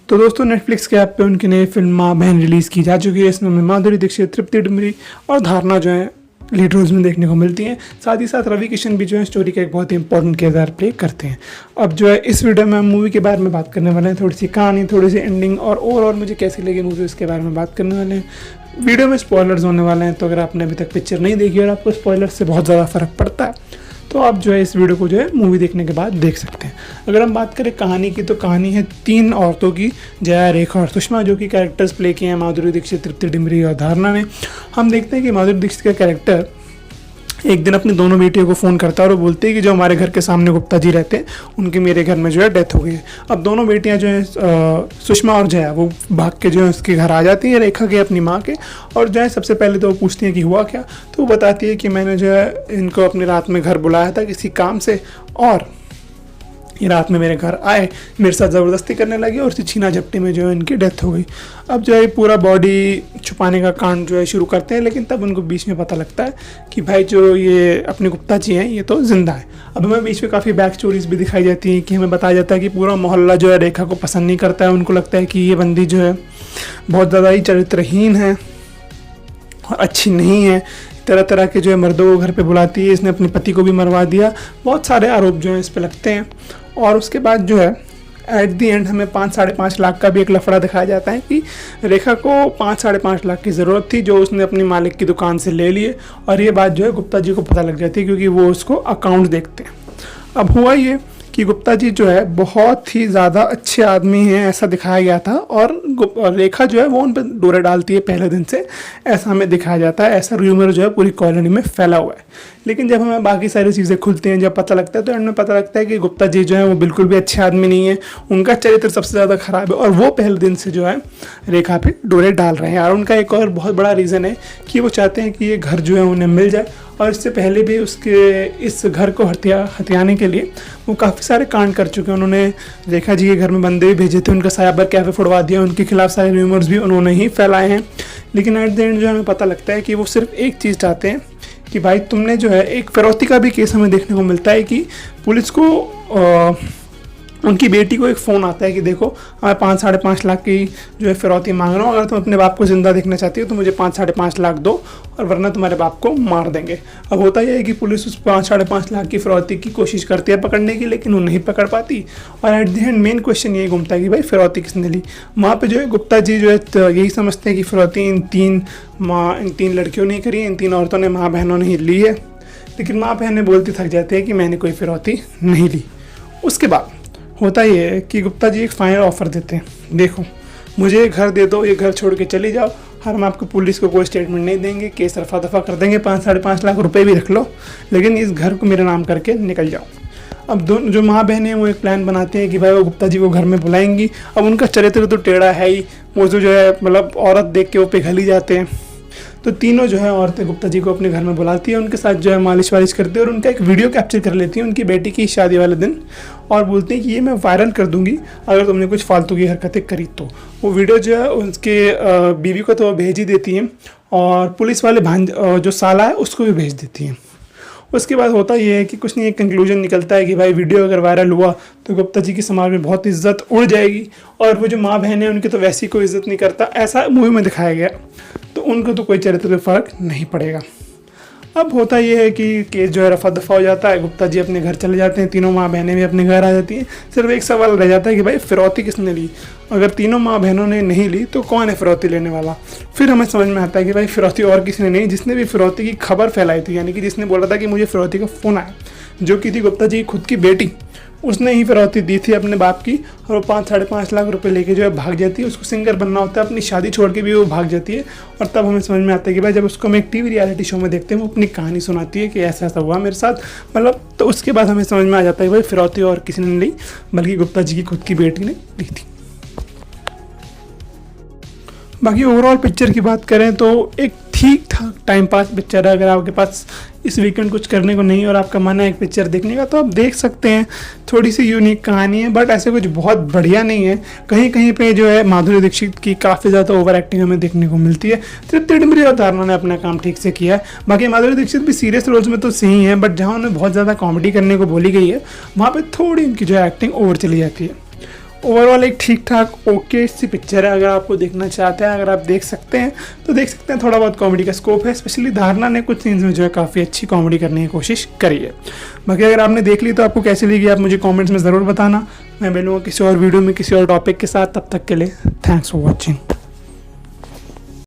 तो दोस्तों नेटफ्लिक्स के ऐप पे उनकी नई फिल्म माँ बहन रिलीज़ की जा चुकी है। इसमें हमें माधुरी दीक्षित, तृप्ति डिमरी और धारणा जो है लीड रोल्स में देखने को मिलती हैं। साथ ही साथ रवि किशन भी जो है स्टोरी का एक बहुत ही इंपॉर्टेंट किरदार प्ले करते हैं। अब जो है इस वीडियो में हम मूवी के बारे में बात करने वाले हैं, थोड़ी सी कहानी, थोड़ी सी एंडिंग और ओवरऑल मुझे कैसी लगी मूवी इसके बारे में बात करने वाले हैं। वीडियो में स्पॉयलर्स होने वाले हैं, तो अगर आपने अभी तक पिक्चर नहीं देखी और आपको स्पॉयलर्स से बहुत ज़्यादा फ़र्क पड़ता है तो आप जो है इस वीडियो को जो है मूवी देखने के बाद देख सकते हैं। अगर हम बात करें कहानी की, तो कहानी है 3 औरतों की, जया, रेखा और सुषमा, जो कि कैरेक्टर्स प्ले किए हैं माधुरी दीक्षित, तृप्ति डिमरी और धारणा ने। हम देखते हैं कि माधुरी दीक्षित का कैरेक्टर एक दिन अपनी दोनों बेटियों को फ़ोन करता है और वो बोलते हैं कि जो हमारे घर के सामने गुप्ता जी रहते हैं उनकी मेरे घर में जो है डेथ हो गई है। अब दोनों बेटियां जो हैं सुषमा और जया, वो भाग के जो है उसके घर आ जाती है रेखा के, अपनी माँ के, और जो है सबसे पहले तो वो पूछती हैं कि हुआ क्या। तो वो बताती है कि मैंने जो है इनको अपनी रात में घर बुलाया था किसी काम से, और ये रात में मेरे घर आए, मेरे साथ ज़बरदस्ती करने लगे और उसी छीना झपटी में जो है इनकी डेथ हो गई। अब जो है पूरा बॉडी छुपाने का कांड जो है शुरू करते हैं, लेकिन तब उनको बीच में पता लगता है कि भाई जो ये अपने गुप्ता जी हैं ये तो जिंदा है। अब हमें बीच में काफ़ी बैक स्टोरीज भी दिखाई जाती हैं कि हमें बताया जाता है कि पूरा मोहल्ला जो है रेखा को पसंद नहीं करता है। उनको लगता है कि ये बंदी जो है बहुत ज़्यादा ही चरित्रहीन है और अच्छी नहीं है, तरह तरह के जो है मर्दों को घर पे बुलाती है, इसने अपने पति को भी मरवा दिया, बहुत सारे आरोप जो हैं इस पे लगते हैं। और उसके बाद जो है एट दी एंड हमें 5-5.5 लाख का भी एक लफड़ा दिखाया जाता है कि रेखा को 5-5.5 लाख की ज़रूरत थी, जो उसने अपनी मालिक की दुकान से ले लिए, और ये बात जो है गुप्ता जी को पता लग जाती है क्योंकि वो उसको अकाउंट देखते हैं। अब हुआ ये कि गुप्ता जी जो है बहुत ही ज़्यादा अच्छे आदमी हैं, ऐसा दिखाया गया था, और रेखा जो है वो उन पर डोरे डालती है पहले दिन से, ऐसा हमें दिखाया जाता है। ऐसा र्यूमर जो है पूरी कॉलोनी में फैला हुआ है। लेकिन जब हमें बाकी सारी चीज़ें खुलती हैं, जब पता लगता है, तो एंड में पता लगता है कि गुप्ता जी जो है वो बिल्कुल भी अच्छे आदमी नहीं है, उनका चरित्र सबसे ज़्यादा खराब है, और वो पहले दिन से जो है रेखा पे डोरे डाल रहे हैं। और उनका एक और बहुत बड़ा रीज़न है कि वो चाहते हैं कि ये घर जो है उन्हें मिल जाए, और इससे पहले भी उसके इस घर को हथियाने के लिए वो काफ़ी सारे कांड कर चुके हैं। उन्होंने रेखा जी के घर में बंदे भी भेजे थे, उनका साइबर कैफे फोड़वा दिया, उनके खिलाफ सारे र्यूमर्स भी उन्होंने ही फैलाए हैं। लेकिन एट द एंड जो हमें पता लगता है कि वो सिर्फ एक चीज़ चाहते हैं कि भाई तुमने जो है, एक फिरौती का भी केस हमें देखने को मिलता है कि पुलिस को उनकी बेटी को एक फ़ोन आता है कि देखो मैं 5-5.5 लाख की जो है फिरौती मांग रहा हूँ, अगर तुम अपने बाप को ज़िंदा देखना चाहती हो तो मुझे 5-5.5 लाख दो, और वरना तुम्हारे बाप को मार देंगे। अब होता यह है कि पुलिस उस 5-5.5 लाख की फिरौती की कोशिश करती है पकड़ने की, लेकिन वो नहीं पकड़ पाती। और at the end main question यही घूमता है कि भाई फिरौती किसने ली। वहाँ पर जो है गुप्ता जी जो है यही समझते हैं कि फिरौती इन 3 लड़कियों ने करी, इन 3 औरतों ने, माँ बहनों ने ही ली है। लेकिन माँ बहनें बोलती थक जाती है कि मैंने कोई फिरौती नहीं ली। उसके बाद होता ये है कि गुप्ता जी एक फाइनल ऑफर देते हैं, देखो मुझे घर दे दो, ये घर छोड़ के चली जाओ, हम आपको पुलिस को कोई स्टेटमेंट नहीं देंगे, केस रफा दफा कर देंगे, 5-5.5 लाख रुपए भी रख लो, लेकिन इस घर को मेरे नाम करके निकल जाओ। अब दोनों जो माँ बहनें वो एक प्लान बनाते हैं कि भाई वो गुप्ता जी को घर में बुलाएंगी। अब उनका चरित्र तो टेढ़ा है ही, वो जो है मतलब औरत देख के वो पिघल ही जाते हैं। तो तीनों जो है औरतें गुप्ता जी को अपने घर में बुलाती है, उनके साथ जो है मालिश वालिश करती है, और उनका एक वीडियो कैप्चर कर लेती है उनकी बेटी की शादी वाले दिन, और बोलती हैं कि ये मैं वायरल कर दूंगी अगर तुमने कुछ फालतू की हरकतें करी तो। वो वीडियो जो है उसके बीवी को तो भेज ही देती हैं, और पुलिस वाले जो साला है उसको भी भेज देती हैं। उसके बाद होता ये है कि कुछ नहीं, एक कंक्लूजन निकलता है कि भाई वीडियो अगर वायरल हुआ तो गुप्ता जी की समाज में बहुत इज्जत उड़ जाएगी, और वो जो माँ बहन है उनकी तो वैसी कोई इज्जत नहीं करता, ऐसा मूवी में दिखाया गया, तो उनको तो कोई चरित्र में फ़र्क नहीं पड़ेगा। अब होता ये है कि केस जो है रफा दफा हो जाता है, गुप्ता जी अपने घर चले जाते हैं, तीनों माँ बहनें भी अपने घर आ जाती हैं। सिर्फ एक सवाल रह जाता है कि भाई फिरौती किसने ली। अगर तीनों माँ बहनों ने नहीं ली तो कौन है फिरौती लेने वाला। फिर हमें समझ में आता है कि भाई फिरौती और किसी ने नहीं, जिसने भी फिरौती की खबर फैलाई थी, यानी कि जिसने बोला था कि मुझे फिरौती का फ़ोन आया, जो कि थी गुप्ता जी की खुद की बेटी, उसने ही फिरौती दी थी अपने बाप की, और वो 5-5.5 लाख रुपए लेके जो है भाग जाती है। उसको सिंगर बनना होता है, अपनी शादी छोड़ के भी वो भाग जाती है। और तब हमें समझ में आता है कि भाई जब उसको हम एक टीवी रियलिटी शो में देखते हैं, वो अपनी कहानी सुनाती है कि ऐसा ऐसा हुआ मेरे साथ, मतलब, तो उसके बाद हमें समझ में आ जाता है कि भाई फिरौती और किसी ने नहीं ली, बल्कि गुप्ता जी की खुद की बेटी ने ली थी। बाकी ओवरऑल पिक्चर की बात करें तो एक ठीक ठाक टाइम पास पिक्चर है। अगर आपके पास इस वीकेंड कुछ करने को नहीं और आपका मन है एक पिक्चर देखने का, तो आप देख सकते हैं। थोड़ी सी यूनिक कहानी है, बट ऐसे कुछ बहुत बढ़िया नहीं है। कहीं कहीं पे जो है माधुरी दीक्षित की काफ़ी ज़्यादा ओवर एक्टिंग हमें देखने को मिलती है। तृप्ति डिमरी और धारणा ने अपना काम ठीक से किया है। बाकी माधुरी दीक्षित भी सीरियस रोल्स में तो सही है, बट जहाँ उन्हें बहुत ज़्यादा कॉमेडी करने को बोली गई है, वहाँ पर थोड़ी उनकी जो है एक्टिंग ओवर चली जाती है। ओवरऑल एक ठीक ठाक ओके सी पिक्चर है। अगर आपको देखना चाहते हैं, अगर आप देख सकते हैं तो देख सकते हैं। थोड़ा बहुत कॉमेडी का स्कोप है, स्पेशली धारणा ने कुछ सीन्स में जो है काफ़ी अच्छी कॉमेडी करने की कोशिश करी है। बाकी अगर आपने देख ली तो आपको कैसी लगी आप मुझे कॉमेंट्स में ज़रूर बताना। मैं मिलूँगा किसी और वीडियो में किसी और टॉपिक के साथ, तब तक के लिए थैंक्स फॉर वॉचिंग।